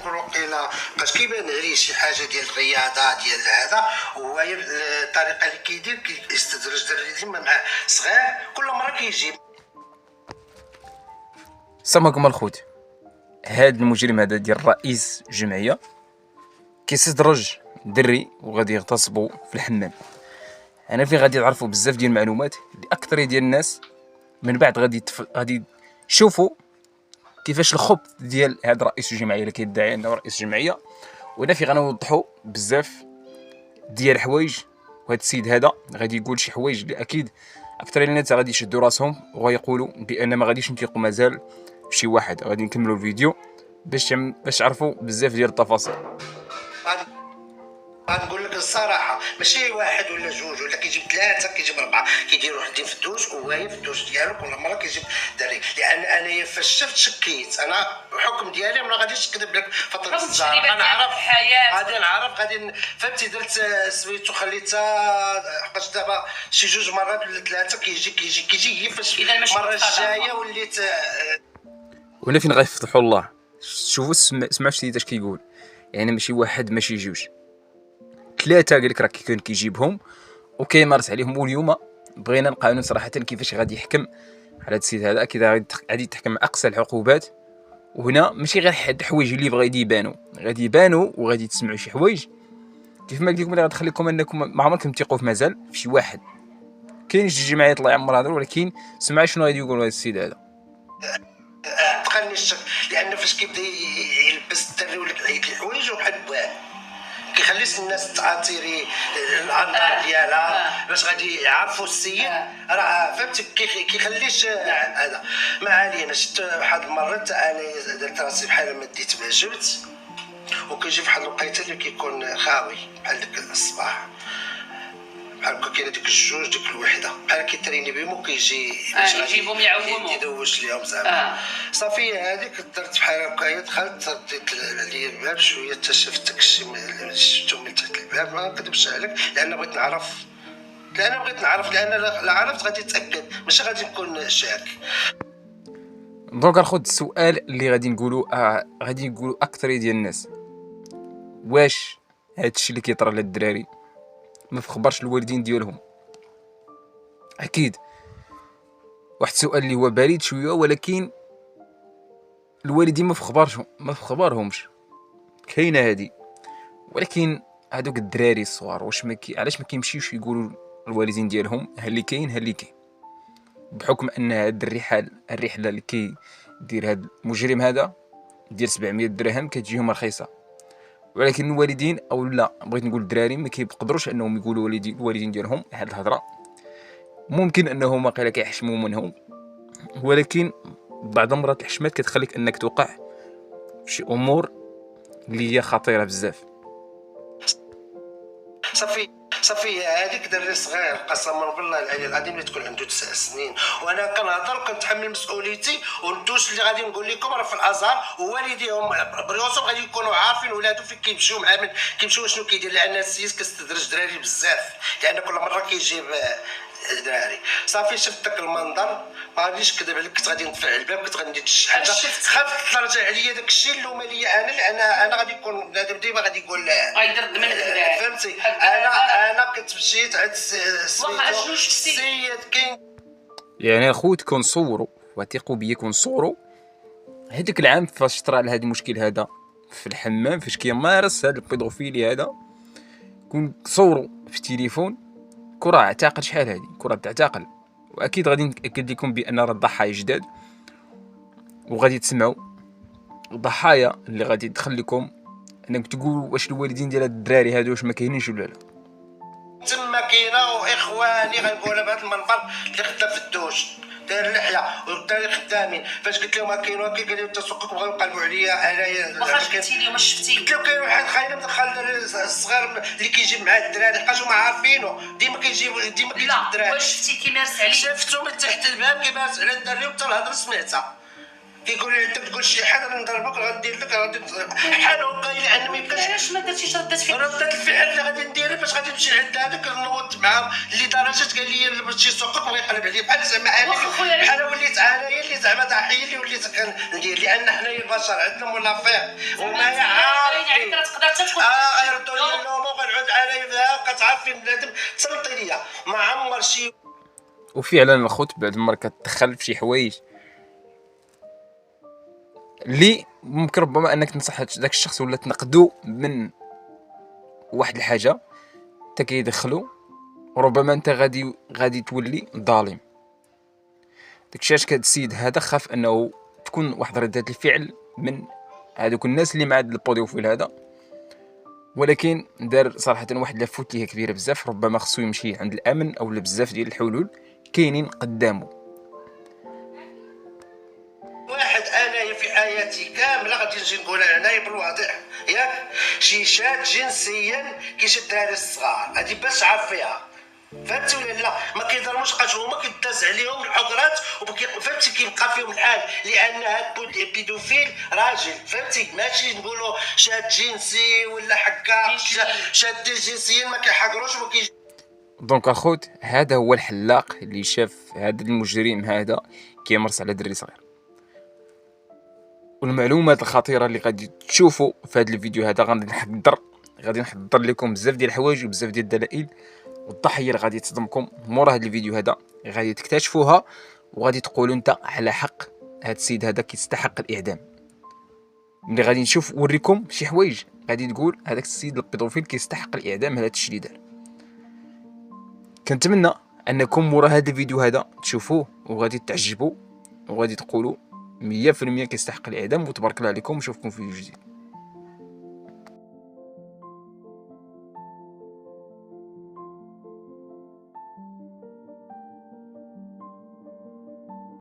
نقول وقيلا باش كيبان عليه شي حاجه ديال الرياضه ديال هذا، وهي الطريقه اللي كيدير كيستدرج دراري ديما مع صغار كل مره كيجيب. السلام عليكم الخوت. هاد المجرم هذا ديال رئيس الجمعيه كيستدرج دري وغادي يغتصبوا في الحمام. انا في غادي تعرفوا بزاف ديال المعلومات اللي اكثر ديال الناس من بعد غادي يشوفوا كيفاش الخبث ديال هذا رئيس الجمعيه اللي كيدعي انه رئيس الجمعيه. وانا في غنوضحوا بزاف ديال الحوايج، وهذا السيد هذا غادي يقول شي حوايج اللي اكيد اكثر الناس غادي يشدوا راسهم وغيقولوا بان ما غاديش نثيقوا مازال بشي واحد. غادي نكملوا الفيديو باش تعرفوا بزاف ديال التفاصيل. غنقول لك الصراحه ماشي واحد ولا جوج ولا كيجيب ثلاثه كيجيب اربعه، كيديروا وحدين في الدوش وهي في الدوش ديالو كل مره كيجيب دري. لان انايا فاش شفت شكيت انا الحكم ديالي ما غاديش نكذب لك فتره الصغار غنعرف غادي نعرف غادي فهمتي. درت سميتو خليتها حقاش دابا شي جوج مرات ولا ثلاثه كيجي هي فاش المره الجايه وليت وهنا فين غيفتحوا الله. شوفوا سمعوا السيد اش كيقول، يعني ماشي واحد ماشي جوج ثلاثه قال لك راه كان كيجيبهم وكيمارس عليهم. واليوم بغينا القانون صراحه كيفاش غادي يحكم على هذا السيد هذا. اكيد غادي يتحكم اقصى العقوبات. وهنا ماشي غير حد حوايج اللي غادي يبانوا وغادي تسمعوا شي حوايج كيف ما قلت لكم اللي غتخليكم انكم ما عمركم تثقوا في مازال في شي واحد. كاين شي جمعيات الله يعمر هذا، ولكن سمع شنو غادي يقول هذا السيد هذا. تقني الشك لان فاش كيبدا يلبس الدري ولا كيعيط الحوايج وبحال بواه كيخليش الناس تعاطيري الانظار ديالها باش غادي يعرفوا السيد راه فهمتي. كيخليش هذا. ما علينا. شفت واحد المره حتى انا درت راسي بحال ما ديت ما جبت، وكيجي فواحد الوقيته اللي كيكون خاوي بحال ديك الصباح بحال هكا كاينه ديك الجوج ديك الوحده بحال كيتريني بهم وكيجي يجيبهم يعوموا يدوش ليهم زعما. صافي هذيك درت بحال هكايا دخلت رديت عليا الباب شويه حتى شفت داكشي اللي شفتو من تحت الباب. ما نكذبش عليك لان بغيت نعرف لان لا عرفت غادي نتاكد ماشي غادي نكون شاك. دونك ناخذ السؤال اللي غادي نقولوا اكثر ديال الناس، واش هذا الشيء اللي كيطرى للدراري ما فخبرش الوالدين ديالهم؟ اكيد واحد السؤال اللي هو بريد شويه، ولكن الوالدين ما فخبرهمش كاينه هذه. ولكن هذوك الدراري الصغار واش علاش ما كيمشيوش يقولوا الوالدين ديالهم ها اللي كاين بحكم ان هاد الرحله اللي كيدير هاد المجرم هذا ديال 700 درهم كتجيهم رخيصه. ولكن الوالدين او لا بغيت نقول الدراري ما كيقدروش انهم يقولوا الوالدين ديالهم هاد الهضره. ممكن انهم واقيلا كيحشموا منهم، ولكن بعض المرات الحشمات كتخليك انك توقع في شي امور اللي هي خطيره بزاف. صافي هذيك دري صغير قسما بالله العلي العظيم اللي تكون عنده 9 سنين وانا كنهضر وكنتحمل مسؤوليتي. والدوش اللي غادي نقول لكم راه في الازهر ووالديهم بريوسهم غادي يكونوا عارفين ولادو فين كيمشيو مع من كيمشيو شنو كيدير. لان السيد كيستدرج دراري بزاف لان كل مره كيجيب دراري. صافي شفت داك المنظر ما غاديش نكذب عليك كنت غادي نطفع الباب كنت غندير شي حاجه خافت ترجع عليا داك الشيء اللومه ليا انا لان انا غادي يكون بنادم ديما غادي يقول غيدرد من فهمتي. انا كنت مشيت عند السيد كاين يعني الخوت كنصوروا وثيقوا بيا كنصوروا هذاك العام فاش طرا على هذا المشكل هذا في الحمام فاش كيمارس هذا البيدوفيلي هذا. كنت صوروا في التليفون كره اعتقل شحال هذه كره تعتقل. واكيد غادي ناكد لكم بان راه الضحايا جداد وغادي تسمعوا ضحايا اللي غادي تدخل لكم انك تقولوا واش الوالدين ديال هاد الدراري هادو واش ما كاينينش ولا لا. تما كاينه واخواني غنقولها بهذا المنبر اللي خدام في الدوش داير اللحيه والدراري خدامين. فاش قلت لهم كاين قال لي انت سوقك بغاو يقلبوا عليا انايا. واخا قلتي لهم واش شفتي؟ قلت لهم كاين واحد خاينه مدخل الصغير اللي كيجيب مع الدراري حقاش هما عارفينه ديما كيجيب الدراري. واش شفتي كيمارس عليه؟ شفتو من تحت الباب كيمارس على الدراري وحتى الهضره سمعتها كيقول لي انت تقول شي حاجه انا نضربك غندير لك غادي بحال هكا لان ما يبقاش علاش ما درتيش ردة فعل؟ ردة الفعل اللي غادي نديرها باش غادي نمشي عند هذاك نوض معاه لدرجه قال لي باش يسوقك ويقلب عليا بحال زعما واخا خويا علاش- بحال وليت انايا اللي زعما ضحيه اللي وليت كندير لان حنايا البشر عندنا منافق وما باين عليك راه تقدر حتى تكون غيردوا لي اللوم وغنعود انايا فيها كتعرفي بنادم تسلطي ليا ما عمر شي. وفعلا الخوت بعد المره كتدخل في شي حوايج اللي ممكن ربما انك تنصح داك الشخص ولا تنقدو من واحد الحاجه حتى كيدخلو، وربما انت غادي تولي ظالم. داكشي علاش كاد السيد هذا خاف انه تكون واحد ردة الفعل من هذوك الناس اللي مع هذا البوديوفيل هذا، ولكن دار صراحه واحد لافوت ليها كبيره بزاف. ربما خصو يمشي عند الامن او بزاف ديال الحلول كاينين قدامه. واحد انايا في حياتي كامله غادي نجي نقولها هنايا بالواضح ياك شي شاد جنسيا كيشدها للصغار هادي باش عارف فيها فهمتي ولا لا؟ ما كيضربوش بقاش هما كيداز عليهم الحجرات فهمتي كيبقى فيهم الحال لان هاد البيدوفيل راجل فهمتي ماشي نقولوا شاد جنسي ولا حكا شاد جنسيا ما كيحقروش وما كي دونك اخوت هذا هو الحلاق اللي شاف هذا المجرم هذا كيمرس على دري صغير. والمعلومات الخطيره اللي غادي تشوفوا في هذا الفيديو هذا غادي نحضر لكم بزاف ديال الحوايج وبزاف ديال الدلائل، والضحيه اللي غادي تصدمكم مورا هذا الفيديو هذا غادي تكتشفوها وغادي تقولوا انت على حق هذا السيد هذا كيستحق الاعدام. ملي غادي نشوف وريكم شي حوايج غادي تقول هذاك السيد البيدوفيل كيستحق الاعدام على هادشي اللي دار. كنتمنى انكم مورا هذا الفيديو هذا تشوفوه وغادي تعجبوا وغادي تقولوا 100% كيستحق الاعدام. وتبارك الله عليكم، نشوفكم في فيديو جديد.